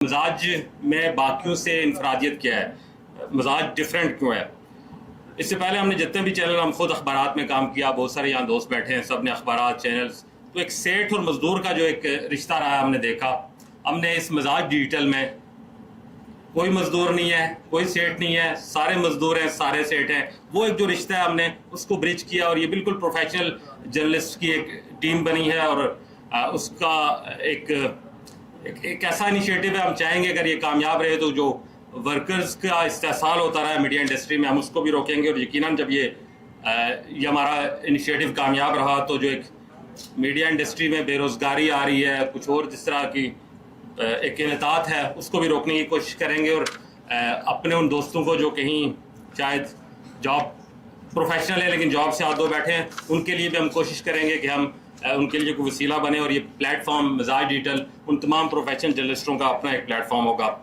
मिजाज में बाकियों से इनफरादियत क्या है, मिजाज डिफरेंट क्यों है। इससे पहले हमने जितने भी चैनल, हम खुद अखबारात में काम किया, बहुत सारे यहाँ दोस्त बैठे हैं, सब ने अखबारात चैनल्स, तो एक सेठ और मजदूर का जो एक रिश्ता रहा है हमने देखा। हमने इस मिजाज डिजिटल में कोई मजदूर नहीं है, कोई सेठ नहीं है, सारे मजदूर हैं, सारे सेठ हैं। वो एक जो रिश्ता है हमने उसको ब्रिज किया और ये बिल्कुल प्रोफेशनल जर्नलिस्ट की एक टीम बनी है और उसका एक ऐसा इनिशिएटिव है। हम चाहेंगे अगर ये कामयाब रहे तो जो वर्कर्स का इस्तेसाल होता रहा है मीडिया इंडस्ट्री में, हम उसको भी रोकेंगे। और यकीनन जब ये हमारा इनिशिएटिव कामयाब रहा तो जो एक मीडिया इंडस्ट्री में बेरोज़गारी आ रही है, कुछ और जिस तरह की एक इनतात है, उसको भी रोकने की कोशिश करेंगे। और अपने उन दोस्तों को जो कहीं शायद जॉब प्रोफेशनल है लेकिन जॉब से हाथ धो बैठे हैं, उनके लिए भी हम कोशिश करेंगे कि हम उनके लिए कोई वसीला बने। और ये प्लेटफॉर्म मिजाज डिजिटल उन तमाम प्रोफेशनल जर्नलिस्टों का अपना एक प्लेटफॉर्म होगा।